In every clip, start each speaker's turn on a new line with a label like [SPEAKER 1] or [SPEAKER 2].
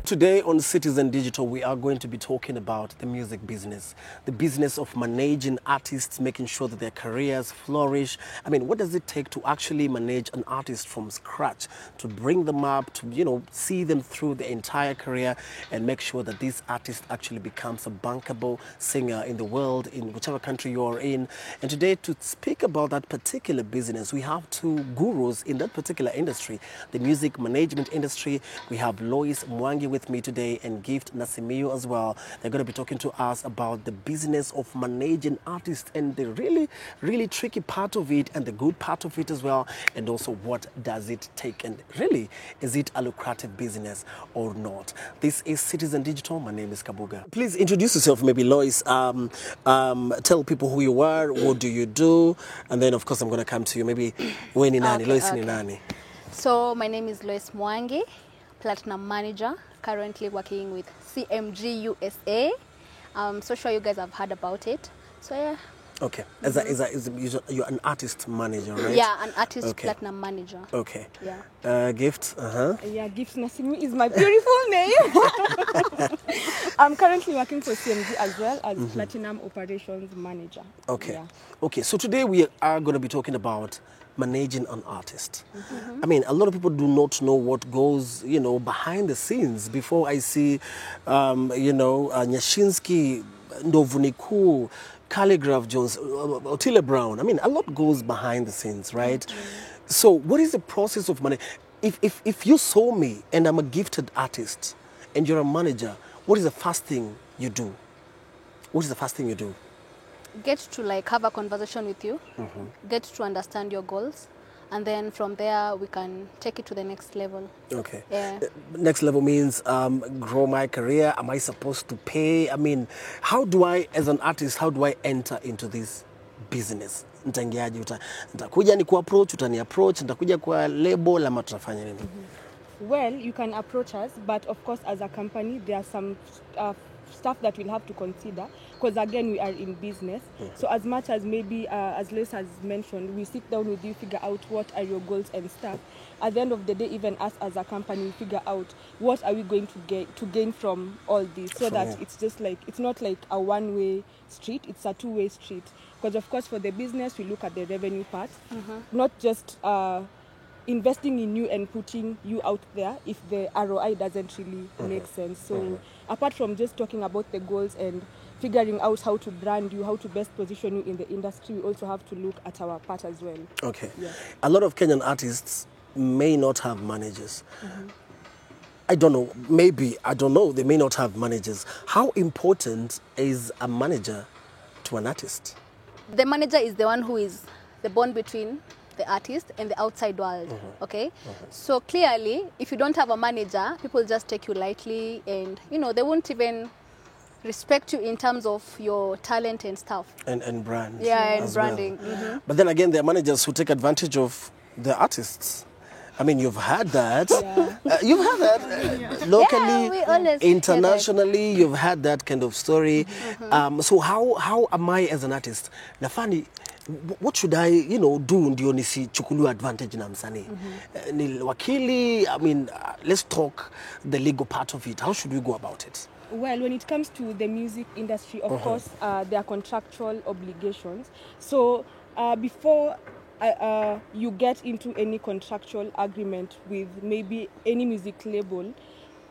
[SPEAKER 1] Today on Citizen Digital, we are going to be talking about the music business, the business of managing artists, making sure that their careers flourish. I mean, what does it take to actually manage an artist from scratch, to bring them up, to, see them through the entire career and make sure that this artist actually becomes a bankable singer in the world, in whichever country you are in. And today, to speak about that particular business, we have two gurus in that particular industry, the music management industry. We have Loice Mwangi with me today and Gift Nasimiyu as well. They're going to be talking to us about the business of managing artists and the really, really tricky part of it and the good part of it as well, and also what does it take and really, is it a lucrative business or not? This is Citizen Digital. My name is Kabuga. Please introduce yourself, maybe Loice. Tell people who you are, what do you do, and then of course I'm going to come to you. Maybe we ni nani, Loice ni nani?
[SPEAKER 2] So my name is Loice Mwangi, Platinum Manager, currently working with CMG USA. So sure you guys have heard about it. So yeah. Okay.
[SPEAKER 1] You're an artist manager, right?
[SPEAKER 2] Yeah, an artist platinum manager.
[SPEAKER 1] Okay.
[SPEAKER 2] Yeah.
[SPEAKER 3] Gift. Yeah, Gift Nasimiyu is my beautiful name. I'm currently working for CMG as well as platinum operations manager.
[SPEAKER 1] Okay.
[SPEAKER 3] Yeah.
[SPEAKER 1] Okay. So today we are going to be talking about managing an artist. I mean, a lot of people do not know what goes, behind the scenes. Before I see, Nyashinsky, Ndovuniku, Calligraph Jones, Otile Brown. I mean, a lot goes behind the scenes, right? So what is the process of managing? If you saw me and I'm a gifted artist and you're a manager, what is the first thing you do? What is the first thing you do?
[SPEAKER 2] Get to have a conversation with you, get to understand your goals, and then from there we can take it to the next level.
[SPEAKER 1] Okay.
[SPEAKER 2] Yeah.
[SPEAKER 1] Next level means grow my career. Am I supposed to pay? I mean, how do I, as an artist, how do I enter into this business? Nitakuja ni ku-approach, utani-approach, nitakuja kwa label, ama tutafanya nini?
[SPEAKER 3] Well, you can approach us, but of course as a company there are some stuff that we'll have to consider, because again we are in business. So as much as maybe as Loice has mentioned, we sit down with you, figure out what are your goals and stuff. At the end of the day, even us as a company, we figure out what are we going to gain from all this, so that it's just it's not like a one-way street, it's a two-way street. Because of course for the business we look at the revenue part, not just investing in you and putting you out there if the ROI doesn't really make sense. So apart from just talking about the goals and figuring out how to brand you, how to best position you in the industry, we also have to look at our part as well.
[SPEAKER 1] Okay.
[SPEAKER 3] Yeah.
[SPEAKER 1] A lot of Kenyan artists may not have managers. I don't know, they may not have managers. How important is a manager to an artist?
[SPEAKER 2] The manager is the one who is the bond between the artist and the outside world, okay? So clearly, if you don't have a manager, people just take you lightly and, they won't even respect you in terms of your talent and stuff.
[SPEAKER 1] And brand.
[SPEAKER 2] Yeah, and branding. Well.
[SPEAKER 1] But then again, there are managers who take advantage of the artists. I mean, you've had that. Yeah. You've had that locally, internationally. You've had that kind of story. So how am I as an artist? Nafani, what should I, do ndio nisichukuliwe advantage na msanii? Ni wakili, I mean, let's talk the legal part of it. How should we go about it?
[SPEAKER 3] Well, when it comes to the music industry, of course, there are contractual obligations. So before you get into any contractual agreement with maybe any music label,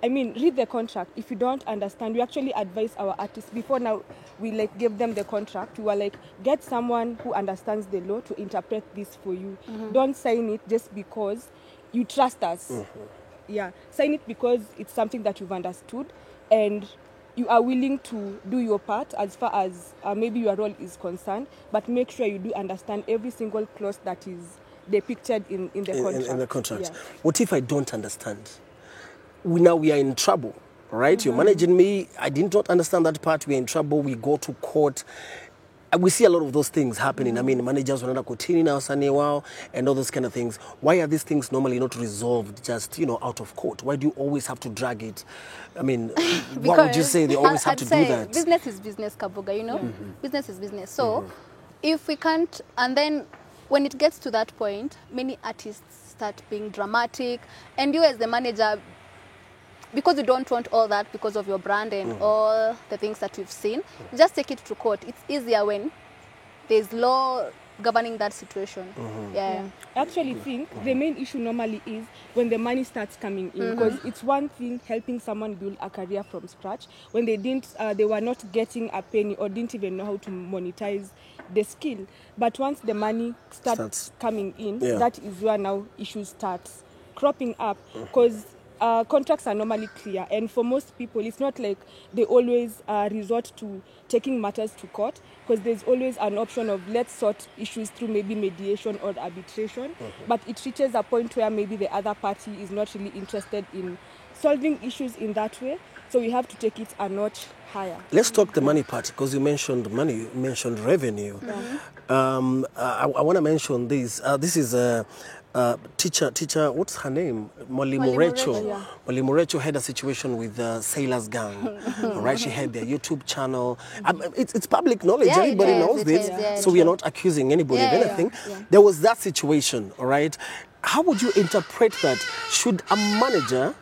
[SPEAKER 3] I mean, read the contract. If you don't understand, we actually advise our artists. Before now, we give them the contract. We were get someone who understands the law to interpret this for you. Don't sign it just because you trust us. Yeah, sign it because it's something that you've understood and you are willing to do your part as far as maybe your role is concerned, but make sure you do understand every single clause that is depicted in the contract.
[SPEAKER 1] In the contract.
[SPEAKER 3] Yeah.
[SPEAKER 1] What if I don't understand? Now we are in trouble, right? You're managing me. I did not understand that part. We're in trouble. We go to court. We see a lot of those things happening. I mean, managers wanaenda kotini na wasanii wao and all those kind of things. Why are these things normally not resolved just, out of court? Why do you always have to drag it? I mean, what would you say? They always have to do that.
[SPEAKER 2] Business is business, Kabuga, Business is business. So if we can't, and then when it gets to that point, many artists start being dramatic, and you as the manager, because you don't want all that because of your brand and all the things that we've seen, you just take it to court. It's easier when there's law governing that situation. Yeah.
[SPEAKER 3] I actually think the main issue normally is when the money starts coming in, because it's one thing helping someone build a career from scratch when they were not getting a penny or didn't even know how to monetize the skill. But once the money starts coming in, that is where now issues start cropping up, because contracts are normally clear, and for most people it's not like they always resort to taking matters to court, because there's always an option of let's sort issues through maybe mediation or arbitration. But it reaches a point where maybe the other party is not really interested in solving issues in that way, so we have to take it a notch higher.
[SPEAKER 1] Let's talk the money part, because you mentioned money, you mentioned revenue. I want to mention this. This is a teacher, what's her name? Mwalimu Recho. Mwalimu Recho had a situation with Sailors Gang. Right, she had their YouTube channel. It's public knowledge. Everybody knows this. So we are not accusing anybody of anything. There was that situation, all right? How would you interpret that? Should a manager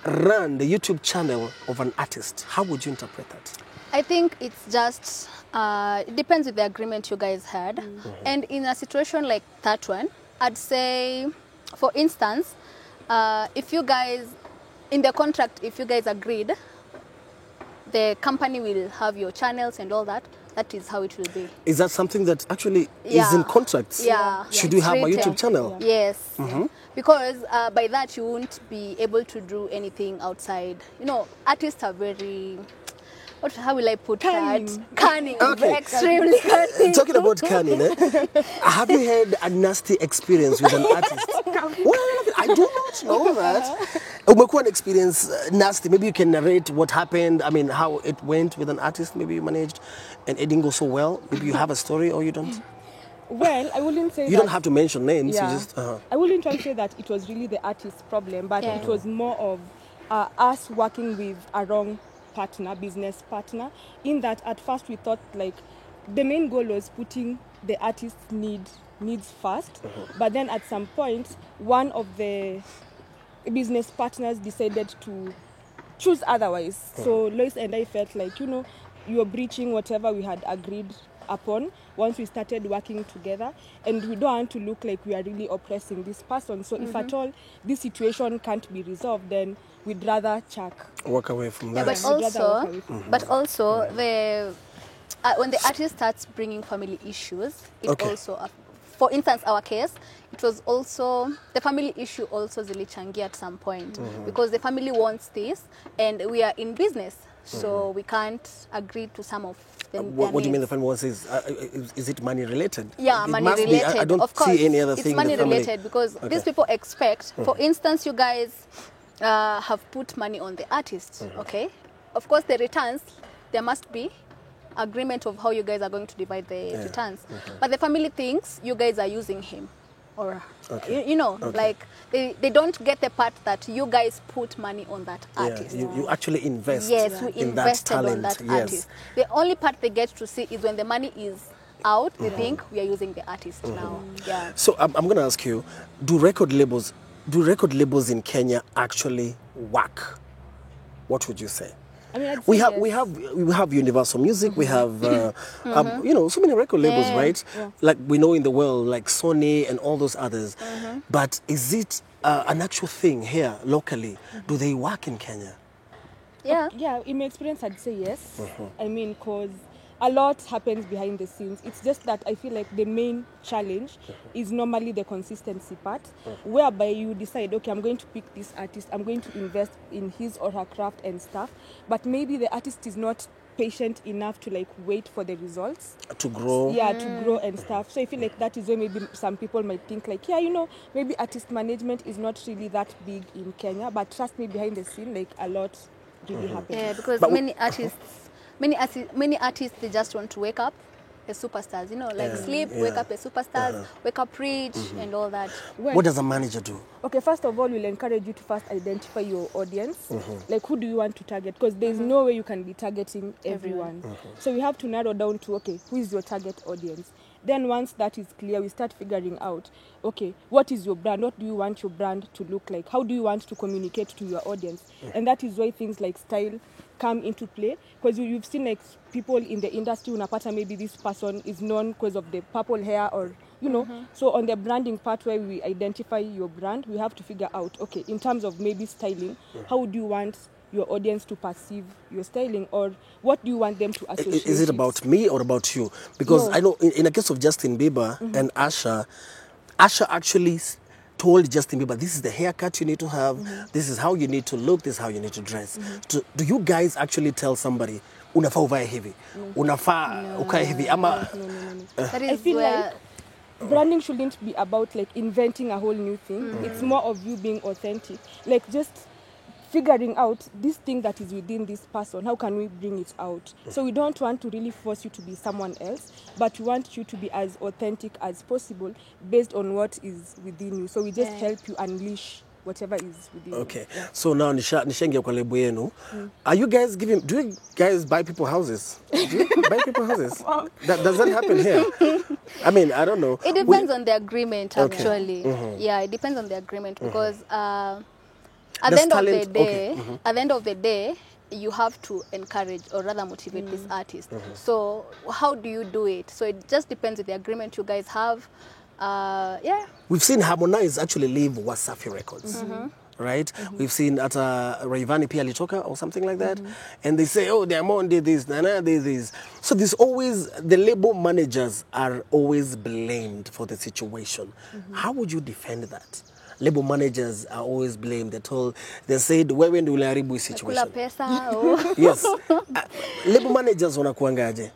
[SPEAKER 1] run the YouTube channel of an artist? How would you interpret that?
[SPEAKER 2] I think it's just, it depends with the agreement you guys had. And in a situation like that one, I'd say, for instance, if you guys, in the contract, if you guys agreed, the company will have your channels and all that. That is how it will be.
[SPEAKER 1] Is that something that actually is in contracts? Should you have a YouTube channel?
[SPEAKER 2] Yes. Because by that you won't be able to do anything outside. You know, artists are very... how will I put that? Cunning. Extremely cunning.
[SPEAKER 1] Talking about cunning, have you had a nasty experience with an artist? Well, I do not know that. Umekuwa an experience nasty. Maybe you can narrate what happened. I mean, how it went with an artist. Maybe you managed and it didn't go so well. Maybe you have a story or you don't.
[SPEAKER 3] Well, I wouldn't say
[SPEAKER 1] you don't have to mention names. You just.
[SPEAKER 3] I wouldn't try to say that it was really the artist's problem, but it was more of us working with a wrong business partner, in that at first we thought like the main goal was putting the artist's needs first, but then at some point one of the business partners decided to choose otherwise. So Loice and I felt like, you know, you were breaching whatever we had agreed upon once we started working together, and we don't want to look like we are really oppressing this person. So if at all this situation can't be resolved, then we'd rather
[SPEAKER 1] walk away from that.
[SPEAKER 2] But also the when the artist starts bringing family issues, it also, for instance, our case, it was also the family issue also zilichangia at some point, because the family wants this and we are in business. So we can't agree to some of them.
[SPEAKER 1] What do you mean the family wants is it money related?
[SPEAKER 2] Yeah,
[SPEAKER 1] it
[SPEAKER 2] money related.
[SPEAKER 1] I don't see any other thing.
[SPEAKER 2] It's money related because these people expect, for instance, you guys have put money on the artist, okay? Of course, the returns, there must be agreement of how you guys are going to divide the returns. But the family thinks you guys are using him. Or, you know, like they don't get the part that you guys put money on that artist.
[SPEAKER 1] You actually invest
[SPEAKER 2] in that talent. On that artist. The only part they get to see is when the money is out, they think we are using the artist now.
[SPEAKER 1] So I'm going to ask you, do record labels in Kenya actually work? What would you say?
[SPEAKER 3] I mean,
[SPEAKER 1] we have Universal Music, we have you know, so many record labels, right? Like we know in the world, like Sony and all those others. But is it an actual thing here locally? Do they work in Kenya?
[SPEAKER 3] Yeah, in my experience, I'd say yes. I mean, because a lot happens behind the scenes. It's just that I feel like the main challenge is normally the consistency part, whereby you decide, okay, I'm going to pick this artist, I'm going to invest in his or her craft and stuff, but maybe the artist is not patient enough to like wait for the results
[SPEAKER 1] to grow.
[SPEAKER 3] To grow and stuff. So I feel like that is where maybe some people might think like, you know, maybe artist management is not really that big in Kenya, but trust me, behind the scene, like a lot really happens.
[SPEAKER 2] Yeah, because many artists, they just want to wake up as superstars, you know, like sleep, wake up as superstars, wake up rich and all that.
[SPEAKER 1] What does a manager do?
[SPEAKER 3] Okay, first of all, we'll encourage you to first identify your audience. Like, who do you want to target? Because there's no way you can be targeting everyone. So we have to narrow down to, okay, who is your target audience? Then once that is clear, we start figuring out, okay, what is your brand? What do you want your brand to look like? How do you want to communicate to your audience? And that is why things like style come into play, because you've seen like people in the industry, unapata maybe this person is known because of the purple hair, or you know. So on the branding part where we identify your brand, we have to figure out, okay, in terms of maybe styling, how do you want your audience to perceive your styling, or what do you want them to associate?
[SPEAKER 1] Is it about me or about you? Because
[SPEAKER 3] No.
[SPEAKER 1] I know in the case of Justin Bieber and Asha actually told Justin Bieber, this is the haircut you need to have, this is how you need to look, this is how you need to dress. Do you guys actually tell somebody, unafaa uvae hivi, unafaa ukae hivi, ama...
[SPEAKER 2] That
[SPEAKER 3] I
[SPEAKER 2] is
[SPEAKER 3] feel
[SPEAKER 2] where
[SPEAKER 3] like branding shouldn't be about like inventing a whole new thing. It's more of you being authentic, like just figuring out this thing that is within this person, how can we bring it out? So we don't want to really force you to be someone else, but we want you to be as authentic as possible based on what is within you. So we just help you unleash whatever is within you.
[SPEAKER 1] Okay, so now nishaingia kwa lebo yenu. Are you guys do you guys buy people houses? Do you buy people houses? Does that happen here? I mean, I don't know.
[SPEAKER 2] it depends on the agreement,
[SPEAKER 1] Okay.
[SPEAKER 2] actually. Yeah, it depends on the agreement, because at
[SPEAKER 1] Does
[SPEAKER 2] the end of the
[SPEAKER 1] talent-
[SPEAKER 2] day,
[SPEAKER 1] okay.
[SPEAKER 2] at the end of the day, you have to encourage or rather motivate this artist. So how do you do it? So it just depends on the agreement you guys have. Yeah.
[SPEAKER 1] We've seen Harmonize actually leave Wasafi Records. Right? We've seen at Rayvanny pia alitoka or something like that. And they say, oh, Diamond did this, Nana did this. So there's always, the label managers are always blamed for the situation. How would you defend that? Label managers are always blamed. They said, wewe ndio uliharibu hii
[SPEAKER 2] Kula
[SPEAKER 1] situation.
[SPEAKER 2] pesa. Oh.
[SPEAKER 1] Yes. Label managers wanakuangaje?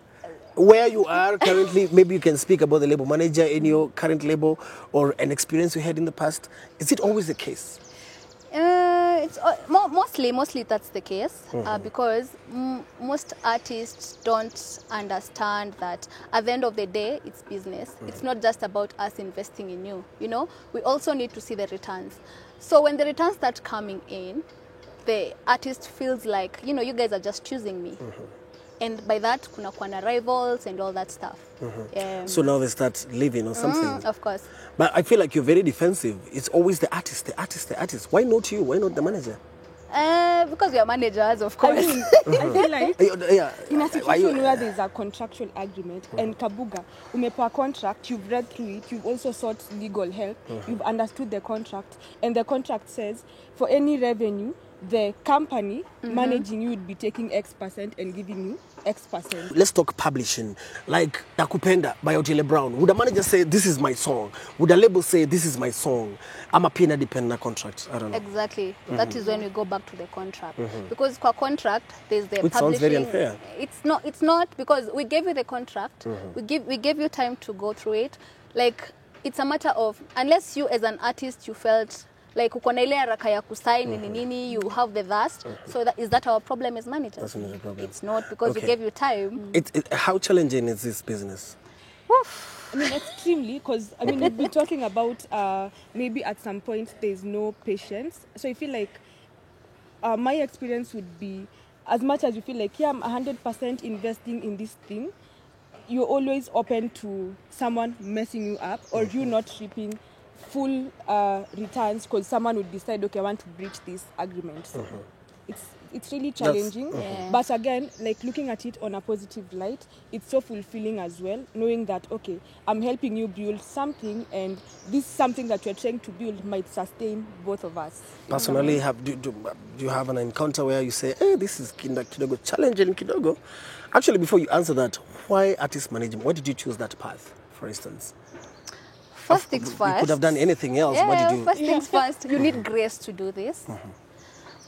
[SPEAKER 1] Where you are currently, maybe you can speak about the label manager in your current label or an experience you had in the past. Is it always the case?
[SPEAKER 2] It's mostly that's the case, because most artists don't understand that at the end of the day it's business. It's not just about us investing in you. You know, we also need to see the returns. So when the returns start coming in, the artist feels like, you know, you guys are just choosing me. And by that, kuna kuwa na rivals and all that stuff.
[SPEAKER 1] So now they start leaving or something.
[SPEAKER 2] Of course.
[SPEAKER 1] But I feel like you're very defensive. It's always the artist, the artist, the artist. Why not you? Why not the manager?
[SPEAKER 2] Because we are managers, of course.
[SPEAKER 3] I feel like
[SPEAKER 1] Yeah.
[SPEAKER 3] in a situation where there's a contractual agreement and Kabuga, umepewa contract, you've read through it, you've also sought legal help, you've understood the contract, and the contract says for any revenue, the company managing you would be taking X% and giving you X%.
[SPEAKER 1] Let's talk publishing. Like Nakupenda by Otile Brown. Would a manager say, this is my song? Would a label say, this is my song? I'm a pina dependent contract. I don't know.
[SPEAKER 2] Exactly. That is when we go back to the contract. Because for contract, there's the
[SPEAKER 1] Which
[SPEAKER 2] publishing.
[SPEAKER 1] sounds very unfair.
[SPEAKER 2] It's not because we gave you the contract. We gave you time to go through it. Like, it's a matter of, unless you as an artist, you felt like uko na ile haraka ya kusign nini, you have the vast. So is that our problem as managers?
[SPEAKER 1] That's not a problem.
[SPEAKER 2] It's not, because we gave you time.
[SPEAKER 1] How challenging is this business?
[SPEAKER 3] I mean, extremely, because I mean, we've been talking about maybe at some point there's no patience. So I feel like my experience would be, as much as you feel like, yeah, I'm 100% investing in this thing, you're always open to someone messing you up or you not reaping full returns because someone would decide, okay, I want to breach this agreement. So it's really challenging. But again, like looking at it on a positive light, it's so fulfilling as well, knowing that, okay, I'm helping you build something and this something that you're trying to build might sustain both of us.
[SPEAKER 1] Personally, do you have an encounter where you say, hey, this is kidogo challenging kidogo? Actually, before you answer that, why artist management? Why did you choose that path, for instance?
[SPEAKER 2] First things first.
[SPEAKER 1] You could have done anything else.
[SPEAKER 2] Yeah,
[SPEAKER 1] What did you?
[SPEAKER 2] first things first. You need grace to do this.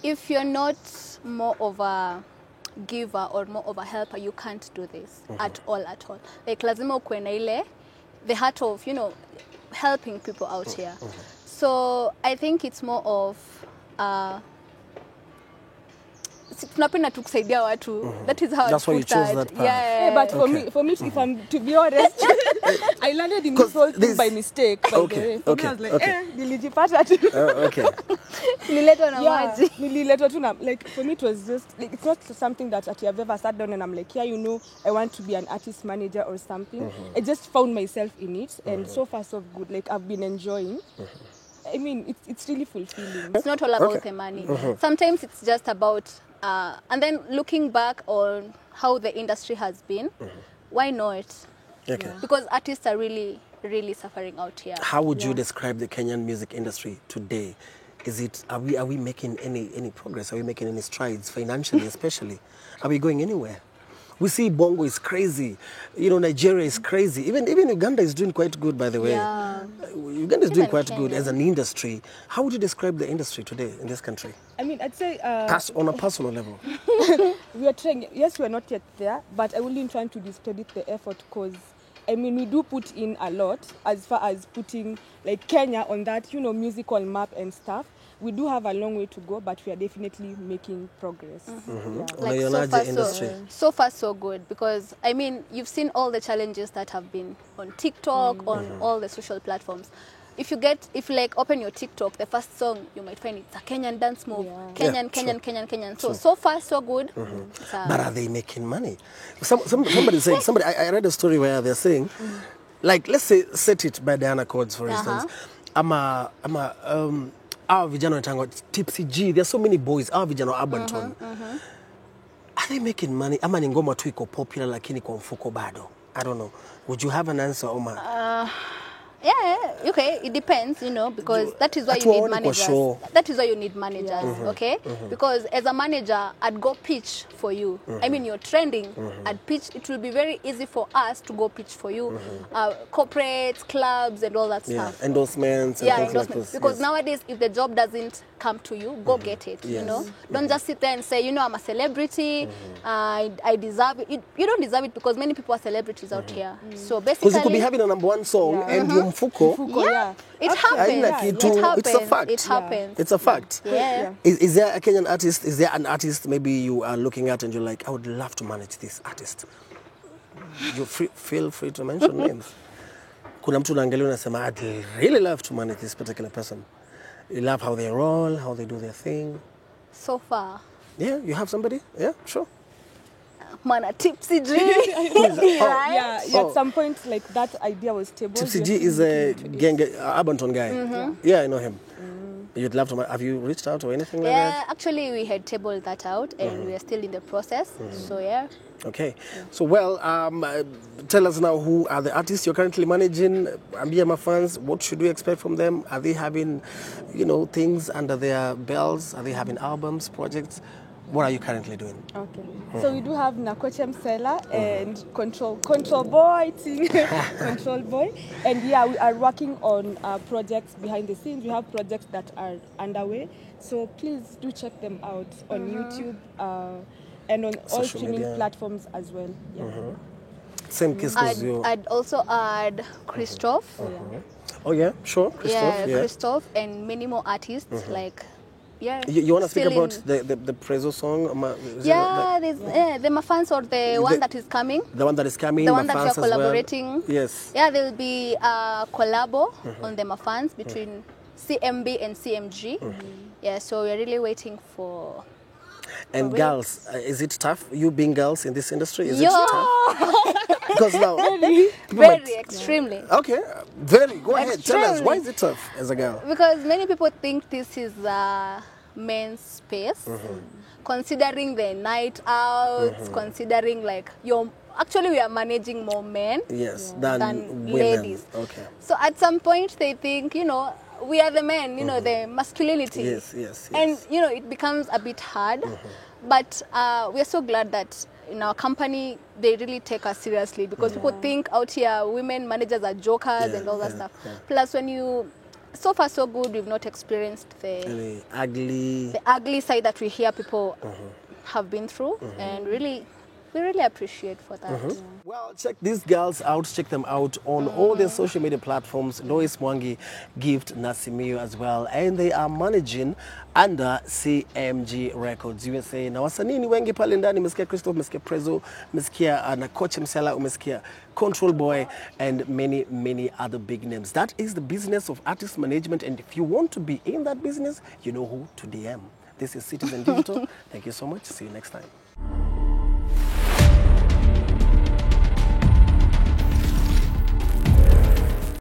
[SPEAKER 2] If you're not more of a giver or more of a helper, you can't do this at all. Like lazima ukuwe na ile the heart of, you know, helping people out here. So I think it's more of tunapenda tu kusaidia watu. That is how
[SPEAKER 1] That's why you chose that path.
[SPEAKER 2] Yeah.
[SPEAKER 3] But for me, if I'm to be honest, I landed in
[SPEAKER 1] 'Cause
[SPEAKER 3] this whole thing
[SPEAKER 1] this-
[SPEAKER 3] by mistake. By the
[SPEAKER 1] Okay,
[SPEAKER 3] way. For me,
[SPEAKER 1] okay,
[SPEAKER 3] I was like,
[SPEAKER 1] okay.
[SPEAKER 3] nilijipata tu.
[SPEAKER 1] Okay.
[SPEAKER 2] Nililetwa na
[SPEAKER 3] Yeah,
[SPEAKER 2] maji.
[SPEAKER 3] nililetwa tu na, like, for me it was just like, it's not something that I've ever sat down and I'm like, yeah, I want to be an artist manager or something. I just found myself in it, and so far so good. Like, I've been enjoying. I mean, it's really fulfilling.
[SPEAKER 2] It's not all about
[SPEAKER 1] Okay.
[SPEAKER 2] the money. Sometimes it's just about, and then looking back on how the industry has been, why not?
[SPEAKER 1] Okay.
[SPEAKER 2] Because artists are really, really suffering out here.
[SPEAKER 1] How would you describe the Kenyan music industry today? Are we making any progress? Are we making any strides financially, especially? Are we going anywhere? We see Bongo is crazy. Nigeria is crazy. Even Uganda is doing quite good, by the way.
[SPEAKER 2] Yeah.
[SPEAKER 1] Uganda is doing
[SPEAKER 2] Even
[SPEAKER 1] quite good
[SPEAKER 2] Kenya.
[SPEAKER 1] as an industry. How would you describe the industry today in this country?
[SPEAKER 3] I mean, I'd say
[SPEAKER 1] On a personal level.
[SPEAKER 3] we are trying. Yes, we are not yet there, but I wouldn't try to discredit the effort, because I mean, we do put in a lot as far as putting like Kenya on that, musical map and stuff. We do have a long way to go, but we are definitely making progress. Yeah.
[SPEAKER 2] Like
[SPEAKER 1] Unaionaje industry?
[SPEAKER 2] so far so good, because I mean, you've seen all the challenges that have been on TikTok, on all the social platforms. If you open your TikTok, the first song you might find it's a Kenyan dance move.
[SPEAKER 3] Yeah.
[SPEAKER 2] Kenyan. So far so good.
[SPEAKER 1] But are they making money? Somebody saying, I read a story where they're saying, like, let's say, set it by Diana Codes, for instance. Our vijana wanaitangwa Tipsy G. There's so many boys. Our vijana wa urban tone. Are they making money? Ama ni ngoma tu iko popular lakini kwa mfuko bado? I don't know. Would you have an answer, Omar?
[SPEAKER 2] Yeah, okay, it depends, because that is why you need managers. That is why you need managers, okay? Because as a manager, I'd go pitch for you. I mean, you're trending. I'd pitch. It will be very easy for us to go pitch for you, corporates, clubs, and all that stuff.
[SPEAKER 1] Endorsements and things like this.
[SPEAKER 2] Because nowadays, if the job doesn't come to you, go get it. Don't just sit there and say, I'm a celebrity. I deserve it. You don't deserve it, because many people are celebrities out here. So basically,
[SPEAKER 1] because you could be having a #1 song and your mfuko.
[SPEAKER 2] Yeah, it happens.
[SPEAKER 1] It's a fact.
[SPEAKER 2] It happens.
[SPEAKER 1] It's a fact.
[SPEAKER 2] Yeah.
[SPEAKER 1] Is there a Kenyan artist? Is there an artist maybe you are looking at and you're like, I would love to manage this artist? You feel free to mention names. Kuna mtu unaangalia unasema, I'd really love to manage this particular person. You love how they roll, how they do their thing.
[SPEAKER 2] So far.
[SPEAKER 1] Yeah, you have somebody? Yeah, sure.
[SPEAKER 2] Man, a Tipsy G.
[SPEAKER 3] Yeah, at some point, like, that idea was tabled.
[SPEAKER 1] Tipsy G is a urban tone guy. Yeah, I know him. You'd love to. Have you reached out or anything like that?
[SPEAKER 2] Yeah, actually, we had tabled that out, and we are still in the process. So yeah.
[SPEAKER 1] Okay. So tell us now, who are the artists you're currently managing? Ambia my fans, what should we expect from them? Are they having, things under their belts? Are they having albums, projects? What are you currently doing?
[SPEAKER 3] Okay. So we do have Nakoche Msela and Control Boy, Control Boy. And yeah, we are working on projects behind the scenes. We have projects that are underway. So please do check them out on YouTube and on all
[SPEAKER 1] Social
[SPEAKER 3] streaming
[SPEAKER 1] media.
[SPEAKER 3] platforms as well. Yeah.
[SPEAKER 1] Same case as you.
[SPEAKER 2] I'd also add Christoph.
[SPEAKER 1] Oh yeah, sure. Christoph, yeah.
[SPEAKER 2] Christoph and many more artists like. Yeah.
[SPEAKER 1] You want to speak about the Prezo song?
[SPEAKER 2] There's the Mafans, or the one that is coming.
[SPEAKER 1] The one that is coming.
[SPEAKER 2] The one that
[SPEAKER 1] Mafans
[SPEAKER 2] we are collaborating.
[SPEAKER 1] Well. Yes.
[SPEAKER 2] Yeah, there will be a collabo on the Mafans between CMB and CMG. Yeah, so we're really waiting for.
[SPEAKER 1] And girls, is it tough? You being girls in this industry, is it tough? Because now,
[SPEAKER 2] very extremely.
[SPEAKER 1] Okay, go ahead. Tell us, why is it tough as a girl?
[SPEAKER 2] Because many people think this is a men's space, considering the night outs, considering like actually we are managing more men than
[SPEAKER 1] women.
[SPEAKER 2] ladies.
[SPEAKER 1] Okay.
[SPEAKER 2] So at some point they think, we are the men, the masculinity.
[SPEAKER 1] Yes.
[SPEAKER 2] And, it becomes a bit hard. But we are so glad that in our company, they really take us seriously, because people think out here women managers are jokers and all that stuff. Plus, so far so good, we've not experienced the ugly side that we hear people have been through. And really, we really appreciate for that.
[SPEAKER 1] Well, check these girls out. Check them out on all their social media platforms. Loice Mwangi, Gift, Nasimiyu as well. And they are managing under CMG Records USA. Na wasanii ni wengi pale ndani. Umesikia Christoph, umesikia Prezo, umesikia na Coach Msela, umesikia Control Boy, and many, many other big names. That is the business of artist management. And if you want to be in that business, you know who to DM. This is Citizen Digital. Thank you so much. See you next time.